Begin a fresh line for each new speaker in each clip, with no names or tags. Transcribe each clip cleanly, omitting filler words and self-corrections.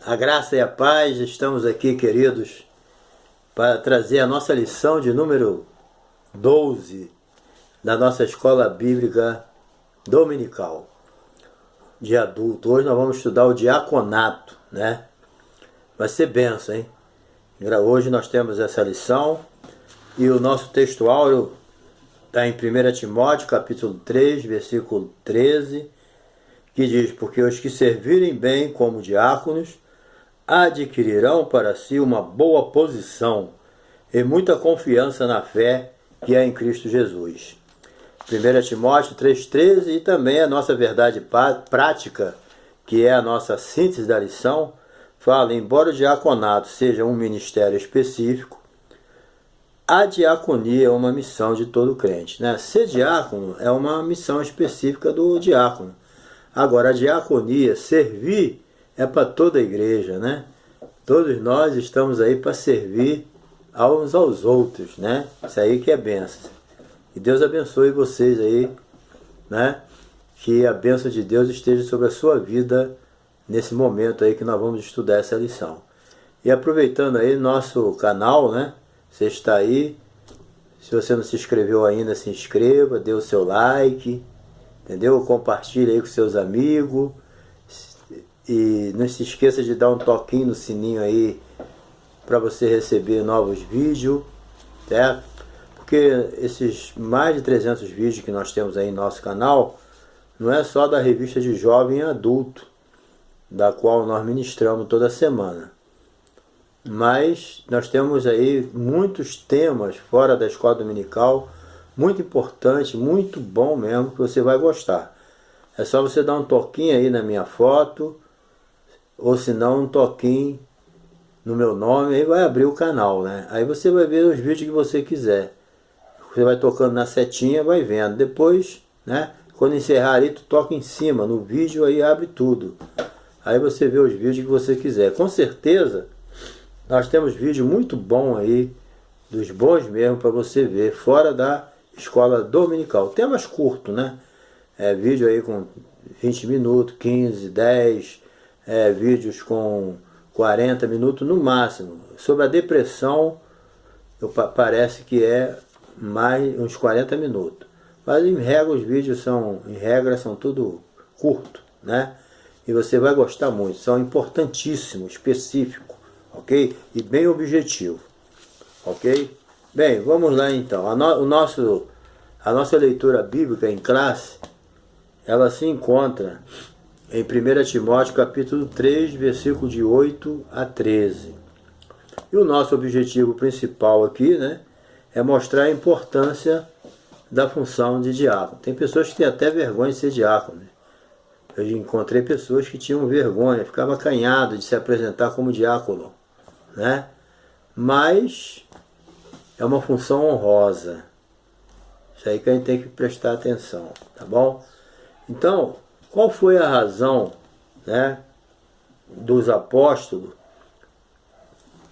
A graça e a paz, estamos aqui, queridos, para trazer a nossa lição de número 12 da nossa escola bíblica dominical de adulto. Hoje nós vamos estudar o diaconato, né? Vai ser benção, hein? Hoje nós temos essa lição e o nosso texto áureo está em 1 Timóteo, capítulo 3, versículo 13, que diz: porque os que servirem bem como diáconos adquirirão para si uma boa posição e muita confiança na fé que é em Cristo Jesus. 1 Timóteo 3,13 e também a nossa verdade prática, que é a nossa síntese da lição, fala: embora o diaconato seja um ministério específico, a diaconia é uma missão de todo crente, né? Ser diácono é uma missão específica do diácono. Agora, a diaconia, servir, é para toda a igreja, né? Todos nós estamos aí para servir uns aos outros, né? Isso aí que é bênção. Que Deus abençoe vocês aí, né? Que a bênção de Deus esteja sobre a sua vida nesse momento aí que nós vamos estudar essa lição. E aproveitando aí nosso canal, né? Você está aí, se você não se inscreveu ainda, se inscreva, dê o seu like, entendeu? Compartilhe aí com seus amigos. E não se esqueça de dar um toquinho no sininho aí para você receber novos vídeos, certo? Porque esses mais de 300 vídeos que nós temos aí no nosso canal não é só da revista de jovem e adulto, da qual nós ministramos toda semana. Mas nós temos aí muitos temas fora da escola dominical, muito importante, muito bom mesmo, que você vai gostar. É só você dar um toquinho aí na minha foto, ou se não um toquinho no meu nome, aí vai abrir o canal, né? Aí você vai ver os vídeos que você quiser. Você vai tocando na setinha, vai vendo. Depois, né? Quando encerrar ali, tu toca em cima no vídeo, aí abre tudo. Aí você vê os vídeos que você quiser. Com certeza, nós temos vídeo muito bom aí, dos bons mesmo, para você ver, fora da escola dominical. Temas curtos, né? Vídeo aí com 20 minutos, 15, 10, vídeos com 40 minutos no máximo. Sobre a depressão, parece que é mais uns 40 minutos. Mas em regra, os vídeos são tudo curto, né? E você vai gostar muito. São importantíssimos, específicos, ok? E bem objetivo, ok? Bem, vamos lá então. A nossa leitura bíblica em classe, ela se encontra em 1 Timóteo capítulo 3, versículo de 8 a 13. E o nosso objetivo principal aqui, né, é mostrar a importância da função de diácono. Tem pessoas que têm até vergonha de ser diácono. Eu encontrei pessoas que tinham vergonha, ficavam acanhados de se apresentar como diácono, né? Mas é uma função honrosa. Isso aí que a gente tem que prestar atenção, tá bom? Então, qual foi a razão, né, dos apóstolos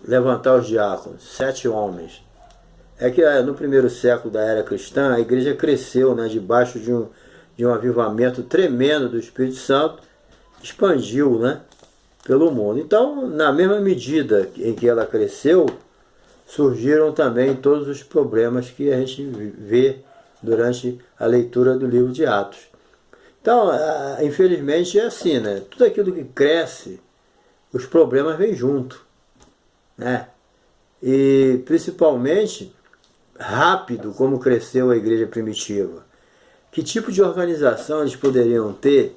levantar os diáconos? 7 homens. É que no primeiro século da era cristã, a igreja cresceu, né, debaixo de um avivamento tremendo do Espírito Santo, expandiu, né, pelo mundo. Então, na mesma medida em que ela cresceu, surgiram também todos os problemas que a gente vê durante a leitura do livro de Atos. Então, infelizmente é assim, né? Tudo aquilo que cresce, os problemas vêm junto, né? E principalmente rápido, como cresceu a igreja primitiva. Que tipo de organização eles poderiam ter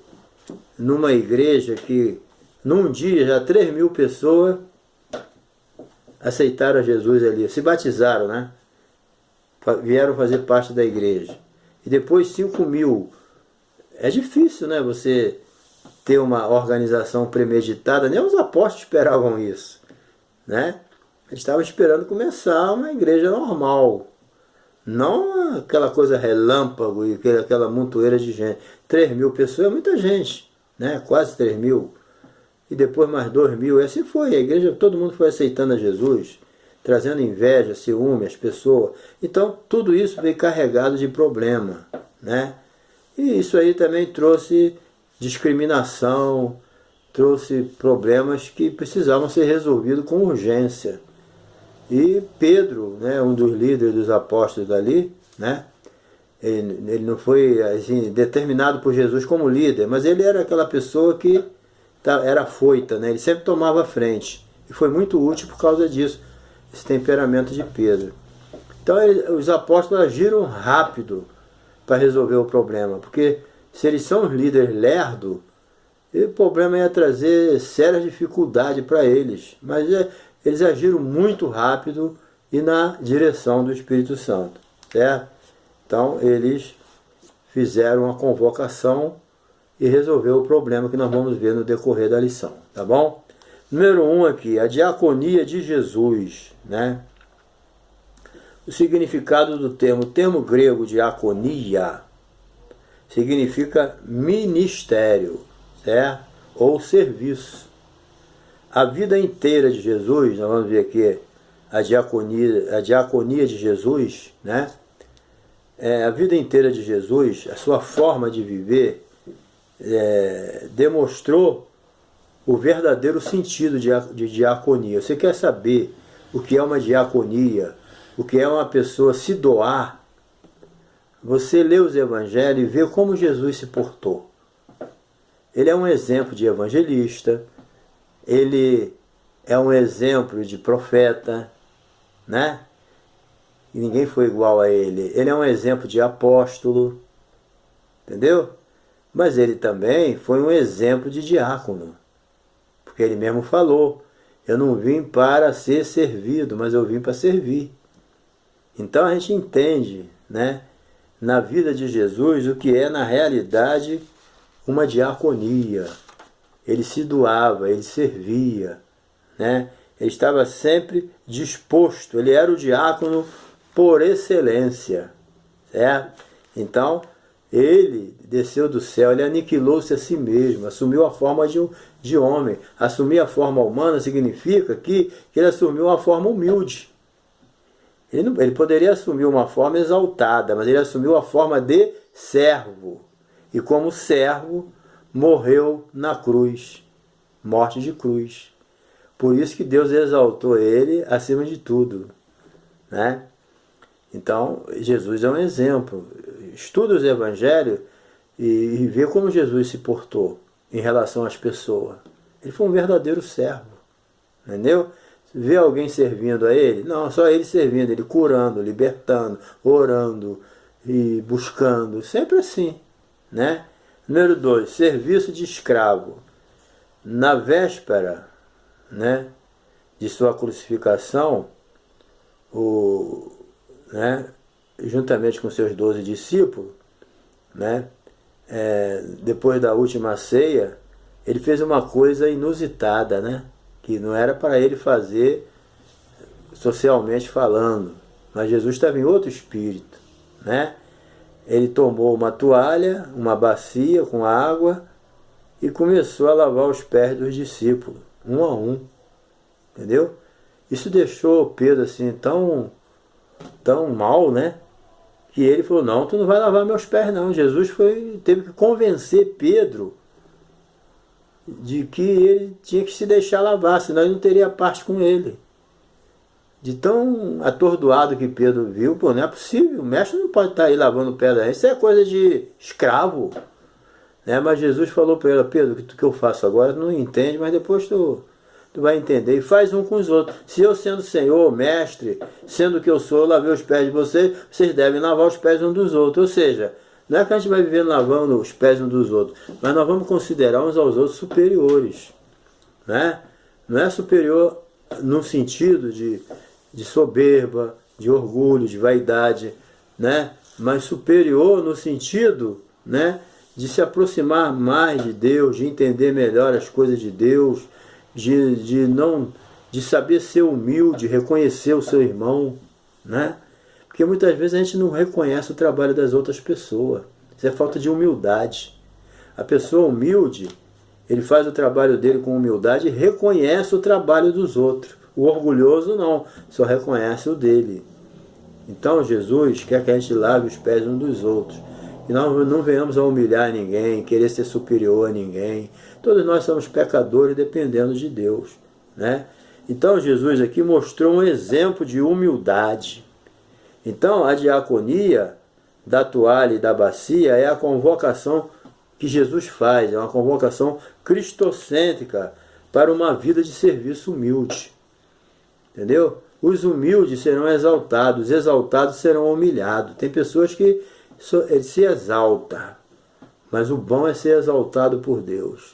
numa igreja que num dia já 3.000 pessoas aceitaram Jesus ali, se batizaram, né? Vieram fazer parte da igreja. E depois 5.000. É difícil, né, você ter uma organização premeditada. Nem os apóstolos esperavam isso, né? Eles estavam esperando começar uma igreja normal, não aquela coisa relâmpago e aquela montoeira de gente. 3.000 pessoas é muita gente, né? Quase 3.000. E depois mais 2.000. E assim foi. A igreja, todo mundo foi aceitando a Jesus, trazendo inveja, ciúme às pessoas. Então, tudo isso veio carregado de problema, né? E isso aí também trouxe discriminação, trouxe problemas que precisavam ser resolvidos com urgência. E Pedro, né, um dos líderes dos apóstolos dali, né, ele não foi assim, determinado por Jesus como líder, mas ele era aquela pessoa que era afoita, né, ele sempre tomava a frente. E foi muito útil por causa disso, esse temperamento de Pedro. Então os apóstolos agiram rápido para resolver o problema, porque se eles são os líderes lerdos, o problema ia trazer sérias dificuldades para eles. Mas eles agiram muito rápido e na direção do Espírito Santo, certo? Então eles fizeram uma convocação e resolveu o problema que nós vamos ver no decorrer da lição, tá bom? Número 1 aqui, a diaconia de Jesus, né? O significado do termo, o termo grego diaconia, significa ministério, certo? Ou serviço. A vida inteira de Jesus, nós vamos ver aqui a diaconia de Jesus, né? A vida inteira de Jesus, a sua forma de viver, demonstrou o verdadeiro sentido de diaconia. Você quer saber o que é uma diaconia, o que é uma pessoa se doar? Você lê os evangelhos e vê como Jesus se portou. Ele é um exemplo de evangelista, ele é um exemplo de profeta, né? E ninguém foi igual a ele. Ele é um exemplo de apóstolo, entendeu? Mas ele também foi um exemplo de diácono, porque ele mesmo falou, eu não vim para ser servido, mas eu vim para servir. Então a gente entende, né, na vida de Jesus o que é na realidade uma diaconia. Ele se doava, ele servia, né? Ele estava sempre disposto, ele era o diácono por excelência, certo? Então, ele desceu do céu, ele aniquilou-se a si mesmo, assumiu a forma de homem. Assumir a forma humana significa que ele assumiu uma forma humilde. Ele poderia assumir uma forma exaltada, mas ele assumiu a forma de servo. E como servo, morreu na cruz, morte de cruz. Por isso que Deus exaltou ele acima de tudo, né? Então, Jesus é um exemplo. Estuda os evangelhos e vê como Jesus se portou em relação às pessoas. Ele foi um verdadeiro servo, entendeu? Vê alguém servindo a ele? Não, só ele servindo, ele curando, libertando, orando e buscando, sempre assim, né? Número 2, serviço de escravo. Na véspera, né, de sua crucificação, juntamente com seus 12 discípulos, né, depois da última ceia, ele fez uma coisa inusitada, né, que não era para ele fazer socialmente falando, mas Jesus estava em outro espírito, né? Ele tomou uma toalha, uma bacia com água e começou a lavar os pés dos discípulos, um a um, entendeu? Isso deixou Pedro assim tão mal, né? Que ele falou, não, tu não vai lavar meus pés não. Jesus teve que convencer Pedro de que ele tinha que se deixar lavar, senão ele não teria parte com ele. De tão atordoado que Pedro viu, pô, não é possível, o mestre não pode estar aí lavando o pé da gente, isso é coisa de escravo, né? Mas Jesus falou para ele, Pedro, o que eu faço agora tu não entende, mas depois tu vai entender, e faz um com os outros. Se eu sendo Senhor, mestre, sendo que eu sou, eu lavei os pés de vocês, vocês devem lavar os pés uns dos outros. Ou seja, não é que a gente vai viver lavando os pés uns dos outros, mas nós vamos considerar uns aos outros superiores, né? Não é superior no sentido de soberba, de orgulho, de vaidade, né? Mas superior no sentido, né, de se aproximar mais de Deus, de entender melhor as coisas de Deus, de saber ser humilde, reconhecer o seu irmão, né? Porque muitas vezes a gente não reconhece o trabalho das outras pessoas. Isso é falta de humildade. A pessoa humilde, ele faz o trabalho dele com humildade e reconhece o trabalho dos outros. O orgulhoso não, só reconhece o dele. Então Jesus quer que a gente lave os pés uns dos outros. E nós não venhamos a humilhar ninguém, querer ser superior a ninguém. Todos nós somos pecadores dependendo de Deus, né? Então Jesus aqui mostrou um exemplo de humildade. Então a diaconia da toalha e da bacia é a convocação que Jesus faz, é uma convocação cristocêntrica para uma vida de serviço humilde. Entendeu? Os humildes serão exaltados, os exaltados serão humilhados. Tem pessoas que se exaltam, mas o bom é ser exaltado por Deus.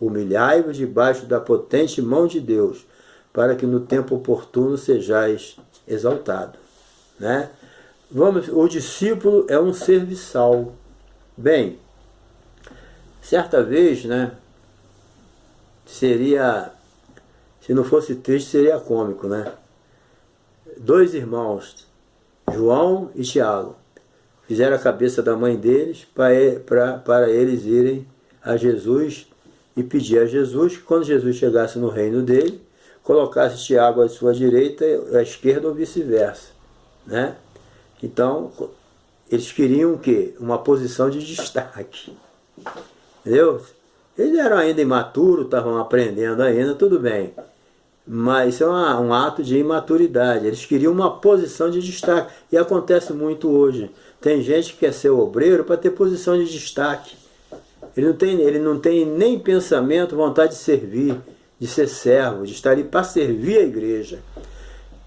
Humilhai-vos debaixo da potente mão de Deus, para que no tempo oportuno sejais exaltado, né? O discípulo é um serviçal. Bem, certa vez, né, se não fosse triste, seria cômico, né? 2 irmãos, João e Tiago, fizeram a cabeça da mãe deles para eles irem a Jesus e pedir a Jesus que quando Jesus chegasse no reino dele, colocasse Tiago à sua direita e à esquerda ou vice-versa, né? Então, eles queriam o quê? Uma posição de destaque. Entendeu? Eles eram ainda imaturos, estavam aprendendo ainda, tudo bem. Mas isso é um ato de imaturidade. Eles queriam uma posição de destaque. E acontece muito hoje. Tem gente que quer ser obreiro para ter posição de destaque. Ele não tem nem pensamento, vontade de servir, de ser servo, de estar ali para servir a igreja.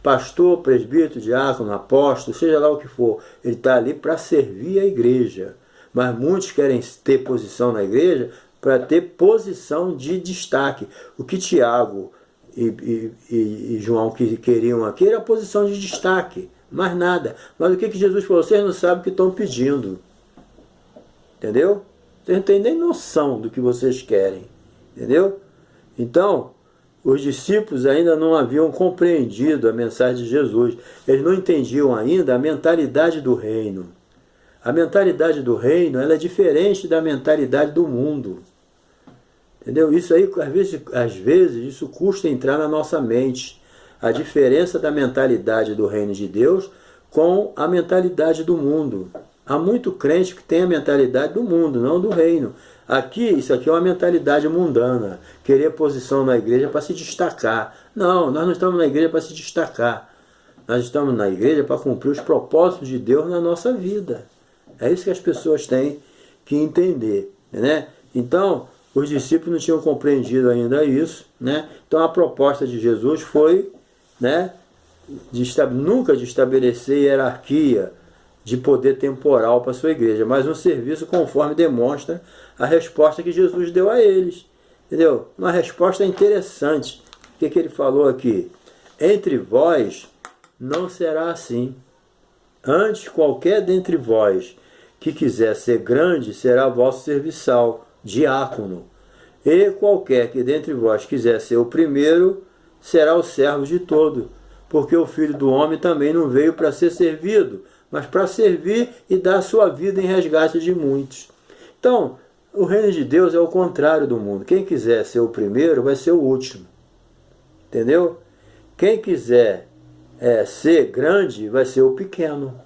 Pastor, presbítero, diácono, apóstolo, seja lá o que for, ele está ali para servir a igreja. Mas muitos querem ter posição na igreja para ter posição de destaque. O que Tiago e João queriam aqui era a posição de destaque, mais nada. Mas o que Jesus falou? Vocês não sabem o que estão pedindo. Entendeu? Vocês não têm nem noção do que vocês querem. Entendeu? Então, os discípulos ainda não haviam compreendido a mensagem de Jesus. Eles não entendiam ainda a mentalidade do reino. A mentalidade do reino ela é diferente da mentalidade do mundo. Entendeu? Isso aí, às vezes, isso custa entrar na nossa mente. A diferença da mentalidade do reino de Deus com a mentalidade do mundo. Há muito crente que tem a mentalidade do mundo, não do reino. Isso aqui é uma mentalidade mundana. Querer posição na igreja para se destacar. Não, nós não estamos na igreja para se destacar. Nós estamos na igreja para cumprir os propósitos de Deus na nossa vida. É isso que as pessoas têm que entender, né? Então, os discípulos não tinham compreendido ainda isso, né? Então, a proposta de Jesus foi, né, nunca de estabelecer hierarquia de poder temporal para a sua igreja, mas um serviço conforme demonstra a resposta que Jesus deu a eles. Entendeu? Uma resposta interessante. O que ele falou aqui? Entre vós não será assim. Antes, qualquer dentre vós que quiser ser grande será vosso serviçal, diácono. E qualquer que dentre vós quiser ser o primeiro será o servo de todo. Porque o Filho do Homem também não veio para ser servido, mas para servir e dar a sua vida em resgate de muitos. Então, o reino de Deus é o contrário do mundo. Quem quiser ser o primeiro vai ser o último. Entendeu? Quem quiser ser grande vai ser o pequeno.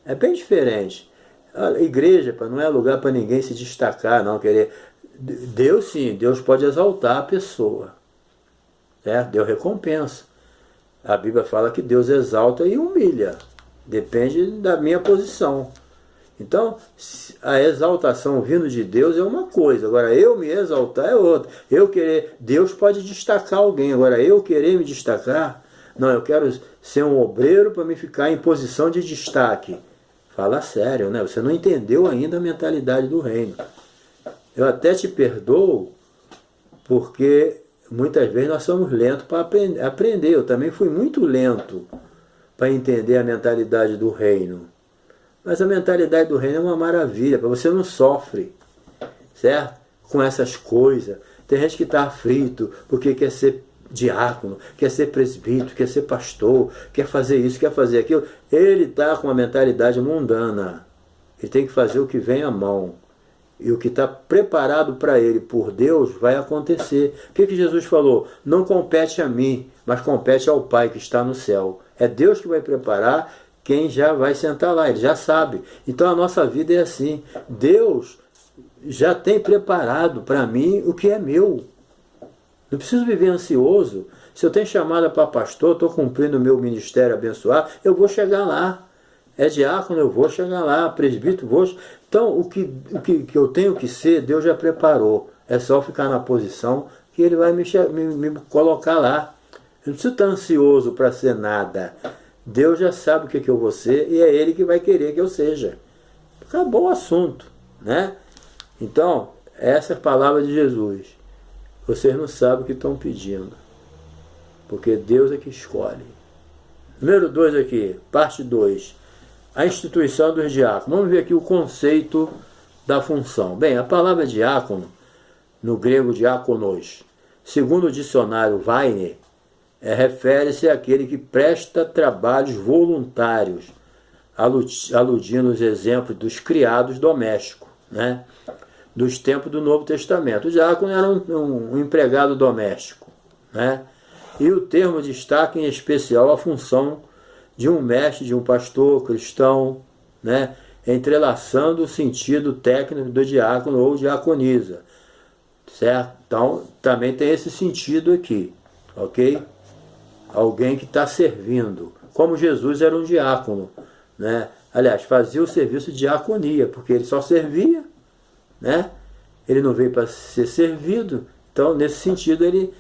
É bem diferente. A igreja não é lugar para ninguém se destacar, não querer. Deus sim, Deus pode exaltar a pessoa. Certo? Deus recompensa. A Bíblia fala que Deus exalta e humilha. Depende da minha posição. Então, a exaltação vindo de Deus é uma coisa. Agora, eu me exaltar é outra. Deus pode destacar alguém. Agora, eu querer me destacar, não, eu quero ser um obreiro para me ficar em posição de destaque. Fala sério, né? Você não entendeu ainda a mentalidade do reino. Eu até te perdoo, porque muitas vezes nós somos lentos para aprender. Eu também fui muito lento para entender a mentalidade do reino. Mas a mentalidade do reino é uma maravilha, para você não sofre, certo? Com essas coisas. Tem gente que está aflito porque quer ser diácono, quer ser presbítero, quer ser pastor, quer fazer isso, quer fazer aquilo. Ele está com uma mentalidade mundana. Ele tem que fazer o que vem à mão. E o que está preparado para ele por Deus vai acontecer. O que Jesus falou? Não compete a mim, mas compete ao Pai que está no céu. É Deus que vai preparar quem já vai sentar lá, ele já sabe. Então a nossa vida é assim. Deus já tem preparado para mim o que é meu. Não preciso viver ansioso. Se eu tenho chamada para pastor, estou cumprindo o meu ministério abençoado, eu vou chegar lá. É diácono, eu vou chegar lá. Presbítero, vou. Então, o que eu tenho que ser, Deus já preparou. É só ficar na posição que Ele vai me colocar lá. Eu não preciso estar ansioso para ser nada. Deus já sabe o que eu vou ser e é Ele que vai querer que eu seja. Acabou o assunto, né? Então, essa é a palavra de Jesus. Vocês não sabem o que estão pedindo, porque Deus é que escolhe. Número 2 aqui, parte 2. A instituição dos diáconos. Vamos ver aqui o conceito da função. Bem, a palavra diácono, no grego diáconos, segundo o dicionário Weiner, refere-se àquele que presta trabalhos voluntários, aludindo os exemplos dos criados domésticos, né? Dos tempos do Novo Testamento. O diácono era um empregado doméstico, né? E o termo destaca em especial a função de um mestre, de um pastor cristão, né? Entrelaçando o sentido técnico do diácono ou diaconisa, certo? Então, também tem esse sentido aqui, ok? Alguém que está servindo, como Jesus era um diácono, né? Aliás, fazia o serviço de diaconia, porque ele só servia, né? Ele não veio para ser servido. Então, nesse sentido, ele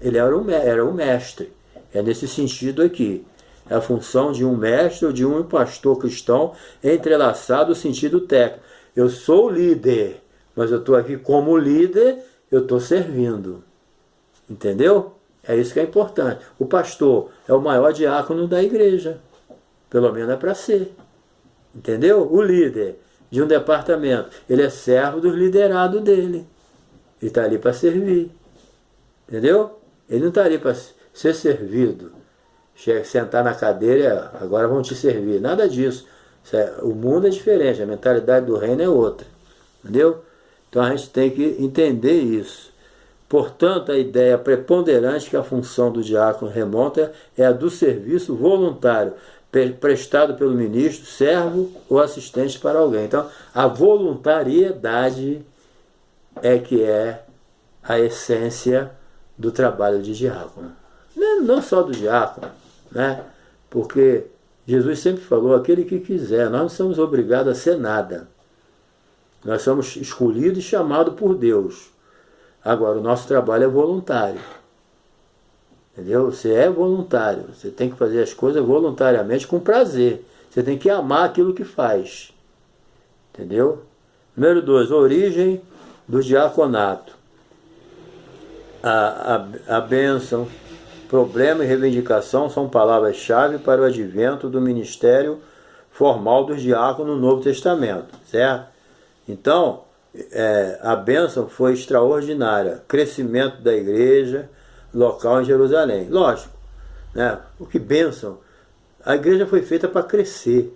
era um mestre. É nesse sentido aqui. É a função de um mestre ou de um pastor cristão entrelaçado o sentido técnico. Eu sou líder, mas eu estou aqui como líder, eu estou servindo. Entendeu? É isso que é importante. O pastor é o maior diácono da igreja. Pelo menos é para ser. Entendeu? O líder de um departamento, ele é servo dos liderados dele. Ele está ali para servir. Entendeu? Ele não está ali para ser servido. Sentar na cadeira, agora vão te servir. Nada disso. O mundo é diferente, a mentalidade do reino é outra. Entendeu? Então a gente tem que entender isso. Portanto, a ideia preponderante que a função do diácono remonta é a do serviço voluntário, prestado pelo ministro, servo ou assistente para alguém. Então, a voluntariedade é que é a essência do trabalho de diácono. Não só do diácono, né? Porque Jesus sempre falou, aquele que quiser, nós não somos obrigados a ser nada. Nós somos escolhidos e chamados por Deus. Agora, o nosso trabalho é voluntário. Entendeu? Você é voluntário. Você tem que fazer as coisas voluntariamente com prazer. Você tem que amar aquilo que faz. Entendeu? Número 2, origem do diaconato. A bênção, problema e reivindicação são palavras-chave para o advento do ministério formal dos diáconos no Novo Testamento. Certo? Então, a bênção foi extraordinária. Crescimento da igreja local em Jerusalém. Lógico, né? O que bênção? A igreja foi feita para crescer.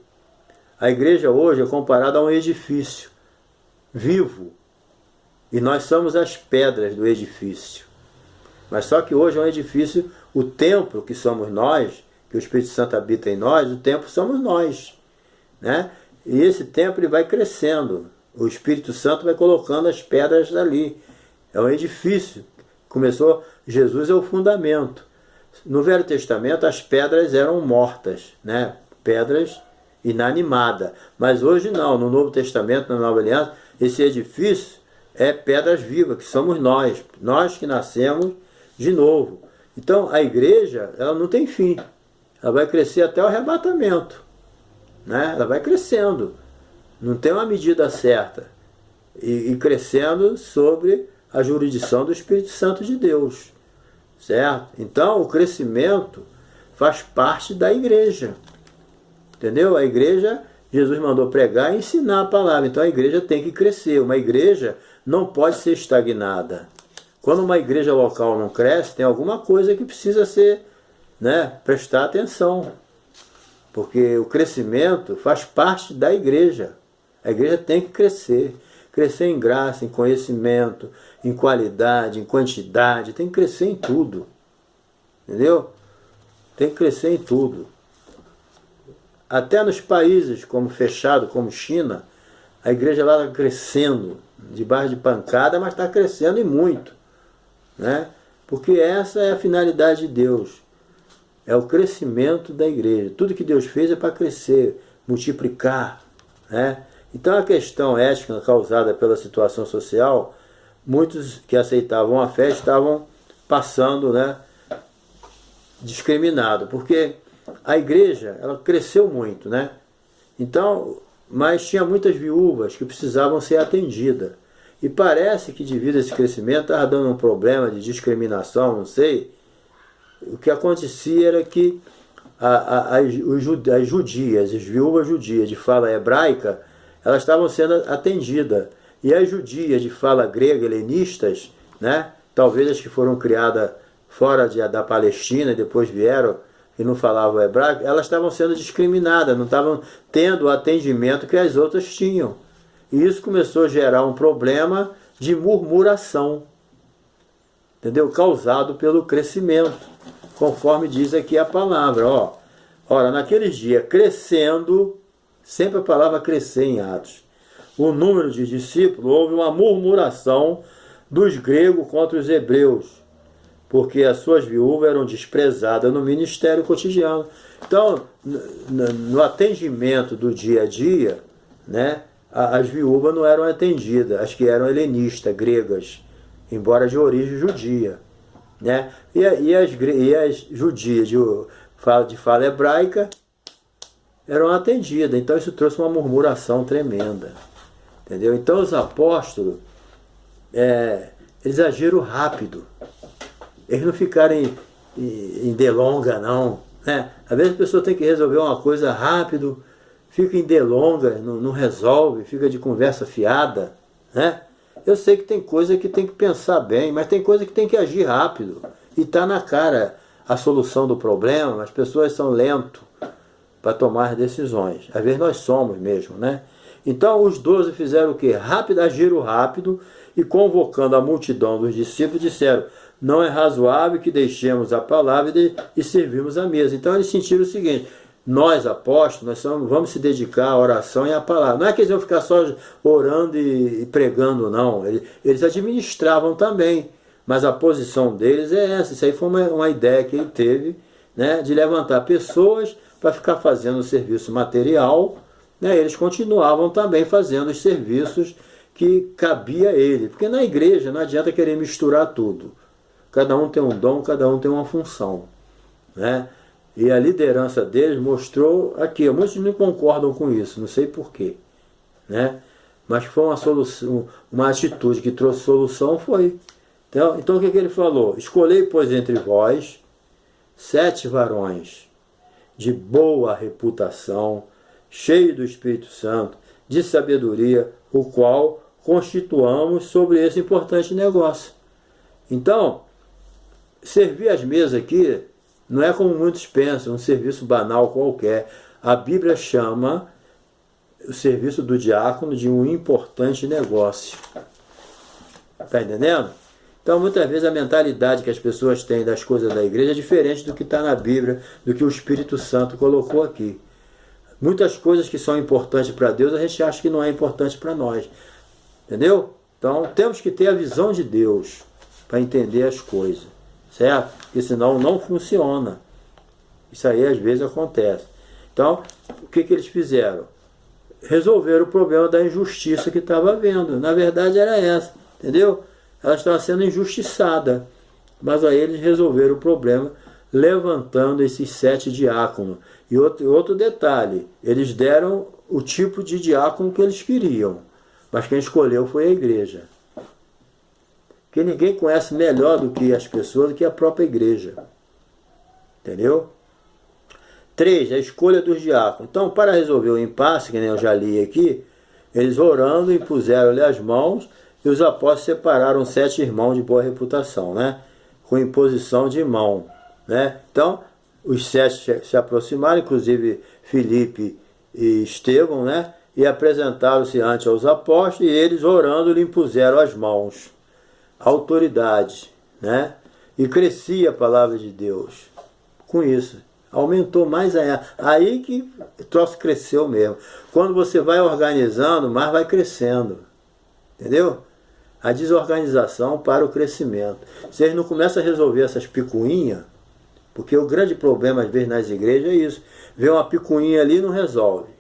A igreja hoje é comparada a um edifício vivo. E nós somos as pedras do edifício. Mas só que hoje é um edifício, o templo que somos nós, que o Espírito Santo habita em nós, o templo somos nós, né? E esse templo ele vai crescendo. O Espírito Santo vai colocando as pedras ali. É um edifício. Começou, Jesus é o fundamento. No Velho Testamento as pedras eram mortas, né? Pedras inanimadas. Mas hoje não, no Novo Testamento, na Nova Aliança, esse edifício é pedras vivas, que somos nós que nascemos de novo. Então a igreja, ela não tem fim. Ela vai crescer até o arrebatamento, né? Ela vai crescendo. Não tem uma medida certa. E crescendo sobre a jurisdição do Espírito Santo de Deus. Certo? Então, o crescimento faz parte da igreja. Entendeu? A igreja, Jesus mandou pregar e ensinar a palavra. Então, a igreja tem que crescer. Uma igreja não pode ser estagnada. Quando uma igreja local não cresce, tem alguma coisa que precisa ser, né, prestar atenção. Porque o crescimento faz parte da igreja. A igreja tem que crescer. Crescer em graça, em conhecimento, em qualidade, em quantidade. Tem que crescer em tudo. Entendeu? Tem que crescer em tudo. Até nos países como fechado, como China, a igreja lá está crescendo, debaixo de pancada, mas está crescendo e muito, né? Porque essa é a finalidade de Deus, é o crescimento da igreja. Tudo que Deus fez é para crescer, multiplicar, né? Então a questão ética causada pela situação social, muitos que aceitavam a fé estavam passando, né, discriminado, porque a igreja ela cresceu muito, né? Então, mas tinha muitas viúvas que precisavam ser atendidas. E parece que devido a esse crescimento estava dando um problema de discriminação, não sei. O que acontecia era que as judias, as viúvas judias de fala hebraica, elas estavam sendo atendidas. E as judias de fala grega, helenistas, né, talvez as que foram criadas fora da Palestina e depois vieram e não falavam hebraico, elas estavam sendo discriminadas, não estavam tendo o atendimento que as outras tinham. E isso começou a gerar um problema de murmuração, entendeu? Causado pelo crescimento, conforme diz aqui a palavra. Ora, naqueles dias, crescendo, sempre a palavra crescer em Atos, o número de discípulos, houve uma murmuração dos gregos contra os hebreus, porque as suas viúvas eram desprezadas no ministério cotidiano. Então, no atendimento do dia a dia, né, as viúvas não eram atendidas, as que eram helenistas, gregas, embora de origem judia, né? E as judias de fala hebraica eram atendidas. Então isso trouxe uma murmuração tremenda, entendeu? Então os apóstolos, eles agiram rápido. Eles não ficaram em delonga, não, né? Às vezes a pessoa tem que resolver uma coisa rápido, fica em delonga, não resolve, fica de conversa fiada, né? Eu sei que tem coisa que tem que pensar bem, mas tem coisa que tem que agir rápido. E está na cara a solução do problema, as pessoas são lentas para tomar decisões. Às vezes nós somos mesmo, né? Então os 12 fizeram o quê? Agiram rápido e convocando a multidão dos discípulos disseram: não é razoável que deixemos a palavra e servimos a mesa. Então eles sentiram o seguinte: nós apóstolos, vamos se dedicar à oração e à palavra. Não é que eles iam ficar só orando e pregando, não. Eles administravam também, mas a posição deles é essa. Isso aí foi uma ideia que ele teve, né, de levantar pessoas para ficar fazendo o serviço material, né? Eles continuavam também fazendo os serviços que cabia a ele, porque na igreja não adianta querer misturar tudo. Cada um tem um dom, cada um tem uma função, né? E a liderança deles mostrou aqui. Muitos não concordam com isso, não sei porquê, né? Mas foi uma solução, uma atitude que trouxe solução, foi. Então o que ele falou? Escolhei, pois, entre vós 7 varões de boa reputação, cheios do Espírito Santo, de sabedoria, o qual constituamos sobre esse importante negócio. Então, servir as mesas aqui não é como muitos pensam, um serviço banal qualquer. A Bíblia chama o serviço do diácono de um importante negócio. Está entendendo? Então, muitas vezes, a mentalidade que as pessoas têm das coisas da igreja é diferente do que está na Bíblia, do que o Espírito Santo colocou aqui. Muitas coisas que são importantes para Deus, a gente acha que não é importante para nós. Entendeu? Então, temos que ter a visão de Deus para entender as coisas. Certo? Porque senão não funciona. Isso aí às vezes acontece. Então, o que eles fizeram? Resolveram o problema da injustiça que estava havendo. Na verdade era essa, entendeu? Ela estava sendo injustiçada. Mas aí eles resolveram o problema levantando esses 7 diáconos. E outro detalhe, eles deram o tipo de diácono que eles queriam. Mas quem escolheu foi a igreja. Porque ninguém conhece melhor do que as pessoas, do que a própria igreja. Entendeu? 3, a escolha dos diáconos. Então, para resolver o impasse, que nem eu já li aqui, eles orando, impuseram-lhe as mãos, e os apóstolos separaram 7 irmãos de boa reputação, né? Com imposição de mão, né? Então, os 7 se aproximaram, inclusive Filipe e Estevão, né? E apresentaram-se ante aos apóstolos, e eles orando lhe impuseram as mãos. Autoridade, né? E crescia a palavra de Deus com isso, aumentou mais aí que o troço cresceu mesmo. Quando você vai organizando, mais vai crescendo, Entendeu? A desorganização para o crescimento. Se eles não começam a resolver essas picuinhas, porque o grande problema às vezes nas igrejas é isso. Vem uma picuinha ali e não resolve.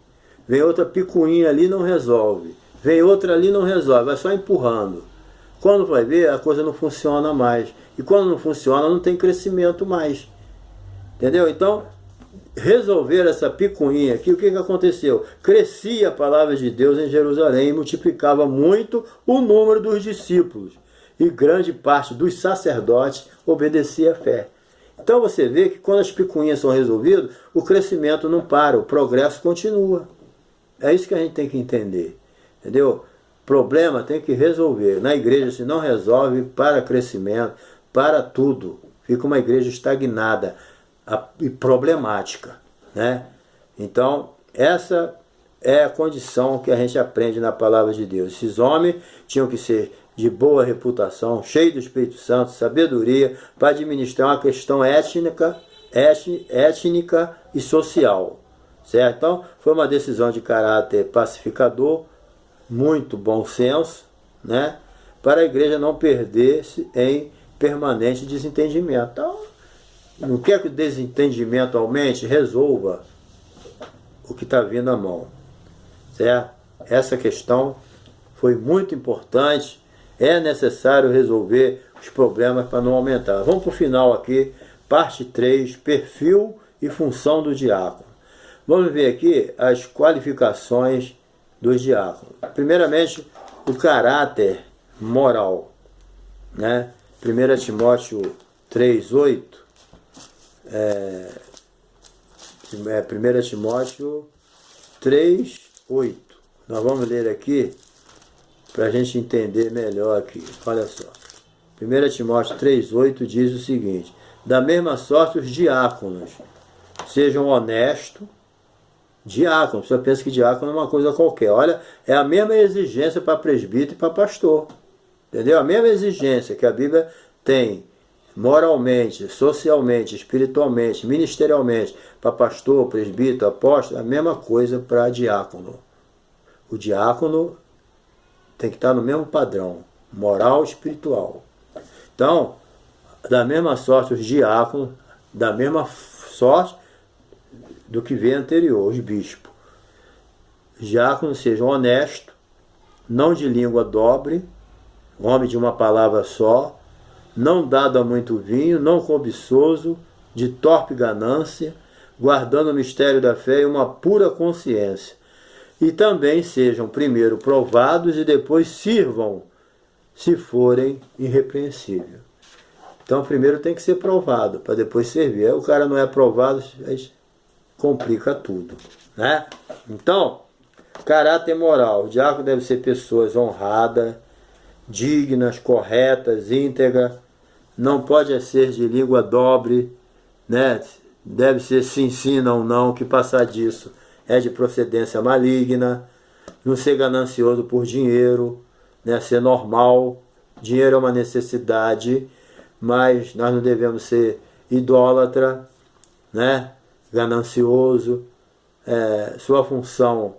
Vem outra picuinha ali e não resolve. Vem outra ali e não resolve. Vai só empurrando. Quando vai ver, a coisa não funciona mais. E quando não funciona, não tem crescimento mais. Entendeu? Então, resolver essa picuinha aqui, o que aconteceu? Crescia a palavra de Deus em Jerusalém e multiplicava muito o número dos discípulos. E grande parte dos sacerdotes obedecia à fé. Então você vê que quando as picuinhas são resolvidas, o crescimento não para, o progresso continua. É isso que a gente tem que entender. Entendeu? Problema tem que resolver. Na igreja, se não resolve, para crescimento, para tudo. Fica uma igreja estagnada e problemática, né? Então, essa é a condição que a gente aprende na palavra de Deus. Esses homens tinham que ser de boa reputação, cheios do Espírito Santo, sabedoria, para administrar uma questão étnica e social, certo? Então, foi uma decisão de caráter pacificador, muito bom senso, né? Para a igreja não perder-se em permanente desentendimento. Então, não quer que o desentendimento aumente, resolva o que está vindo à mão, certo? Essa questão foi muito importante, é necessário resolver os problemas para não aumentar. Vamos para o final aqui, parte 3, perfil e função do diácono. Vamos ver aqui as qualificações dos diáconos. Primeiramente, o caráter moral, né? 1 Timóteo 3:8. 1 Timóteo 3:8. Nós vamos ler aqui para a gente entender melhor aqui. Olha só. 1 Timóteo 3:8 diz o seguinte: da mesma sorte os diáconos sejam honestos. Diácono, você pensa que diácono é uma coisa qualquer. Olha, é a mesma exigência para presbítero e para pastor. Entendeu? A mesma exigência que a Bíblia tem moralmente, socialmente, espiritualmente, ministerialmente, para pastor, presbítero, apóstolo, a mesma coisa para diácono. O diácono tem que estar no mesmo padrão, moral e espiritual. Então, da mesma sorte os diáconos, da mesma sorte do que veio anterior, os bispos. Os diáconos sejam honestos, não de língua dobre, homem de uma palavra só, não dado a muito vinho, não cobiçoso, de torpe ganância, guardando o mistério da fé e uma pura consciência. E também sejam primeiro provados e depois sirvam, se forem irrepreensíveis. Então primeiro tem que ser provado, para depois servir. Aí o cara não é provado, aí complica tudo, né? Então, caráter moral. O diácono deve ser pessoas honradas, dignas, corretas, íntegras. Não pode ser de língua dobre, né? Deve ser sim, sim, não, não, que passar disso é de procedência maligna. Não ser ganancioso por dinheiro, né? Ser normal. Dinheiro é uma necessidade, mas nós não devemos ser idólatra, né? Ganancioso. Sua função,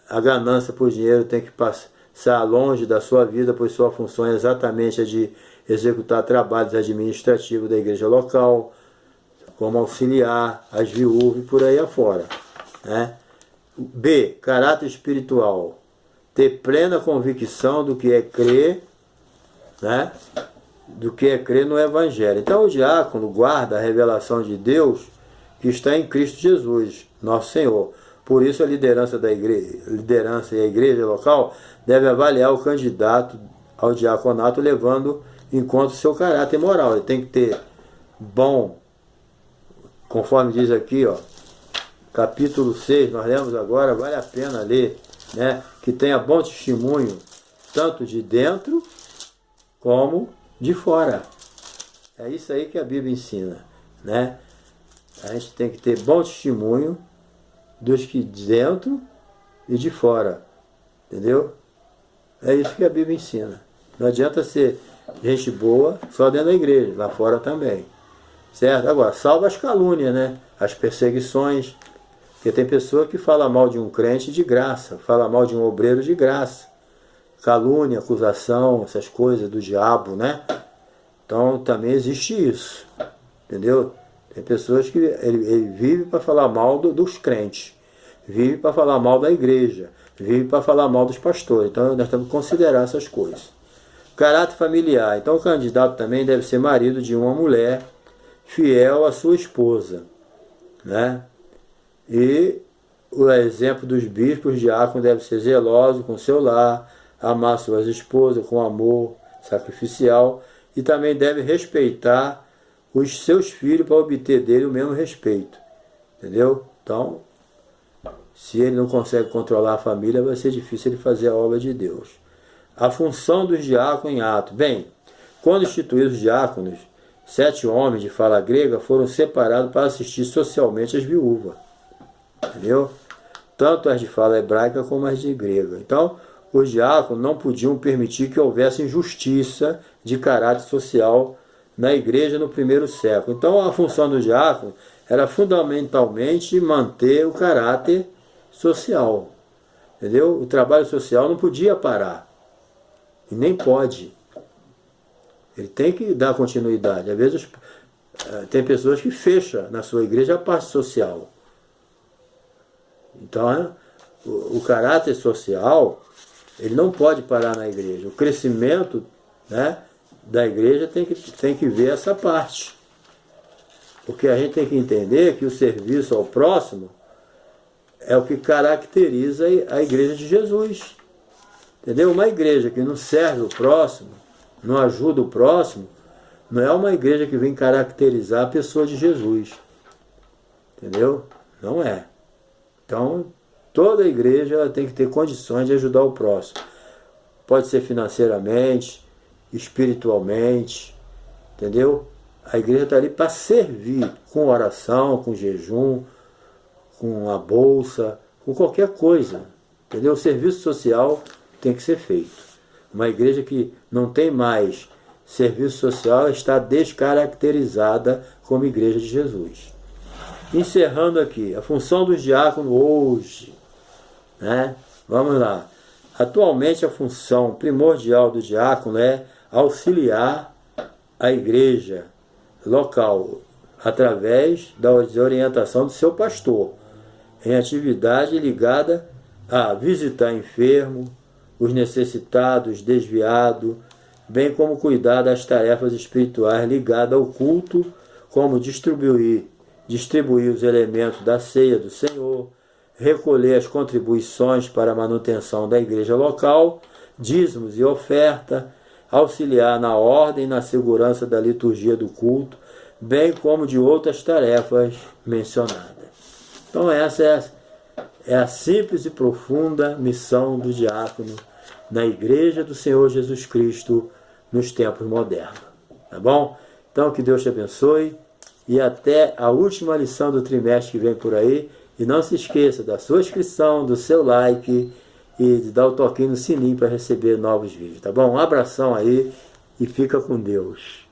a ganância por dinheiro tem que passar longe da sua vida, pois sua função é exatamente a de executar trabalhos administrativos da igreja local, como auxiliar as viúvas e por aí afora, né? B. Caráter espiritual. Ter plena convicção do que é crer, né? Do que é crer no Evangelho. Então o diácono guarda a revelação de Deus que está em Cristo Jesus, nosso Senhor. Por isso a liderança e a igreja local deve avaliar o candidato ao diaconato levando em conta o seu caráter moral. Ele tem que ter bom, conforme diz aqui, ó, capítulo 6, nós lemos agora, vale a pena ler, né? Que tenha bom testemunho, tanto de dentro como de fora. É isso aí que a Bíblia ensina, né? A gente tem que ter bom testemunho dos que de dentro e de fora, entendeu? É isso que a Bíblia ensina. Não adianta ser gente boa só dentro da igreja, lá fora também, certo? Agora, salva as calúnias, né? As perseguições, porque tem pessoa que fala mal de um crente de graça, fala mal de um obreiro de graça. calúnia, acusação, essas coisas do diabo, né? Então também existe isso, entendeu? Tem pessoas que ele vive para falar mal dos crentes, vive para falar mal da igreja, vive para falar mal dos pastores. Então nós temos que considerar essas coisas. Caráter familiar. Então o candidato também deve ser marido de uma mulher fiel à sua esposa, né? E o exemplo dos bispos, diáconos, deve ser zeloso com seu lar, amar suas esposas com amor sacrificial e também deve respeitar os seus filhos para obter dele o mesmo respeito. Entendeu? Então, se ele não consegue controlar a família, vai ser difícil ele fazer a obra de Deus. A função dos diáconos em ato. Bem, quando instituídos os diáconos, 7 homens de fala grega foram separados para assistir socialmente as viúvas. Entendeu? Tanto as de fala hebraica como as de grega. Então, os diáconos não podiam permitir que houvesse injustiça de caráter social na igreja no primeiro século. Então, a função do diácono era fundamentalmente manter o caráter social. Entendeu? O trabalho social não podia parar. E nem pode. Ele tem que dar continuidade. Às vezes tem pessoas que fecham na sua igreja a parte social. Então, o caráter social, ele não pode parar na igreja. O crescimento, né, da igreja tem que ver essa parte. Porque a gente tem que entender que o serviço ao próximo é o que caracteriza a igreja de Jesus. Entendeu? Uma igreja que não serve o próximo, não ajuda o próximo, não é uma igreja que vem caracterizar a pessoa de Jesus. Entendeu? Não é. Então, toda igreja ela tem que ter condições de ajudar o próximo. Pode ser financeiramente, espiritualmente, entendeu? A igreja está ali para servir, com oração, com jejum, com a bolsa, com qualquer coisa. Entendeu? O serviço social tem que ser feito. Uma igreja que não tem mais serviço social está descaracterizada como igreja de Jesus. Encerrando aqui, a função dos diáconos hoje, né? Vamos lá. Atualmente a função primordial do diácono é auxiliar a igreja local através da orientação do seu pastor em atividade ligada a visitar enfermo, os necessitados, desviados, bem como cuidar das tarefas espirituais ligadas ao culto, como distribuir os elementos da ceia do Senhor, recolher as contribuições para a manutenção da igreja local, dízimos e oferta, auxiliar na ordem e na segurança da liturgia do culto, bem como de outras tarefas mencionadas. Então essa é a simples e profunda missão do diácono na igreja do Senhor Jesus Cristo nos tempos modernos. Tá bom? Então que Deus te abençoe e até a última lição do trimestre que vem por aí. E não se esqueça da sua inscrição, do seu like e de dar o toquinho no sininho para receber novos vídeos, tá bom? Um abração aí e fica com Deus.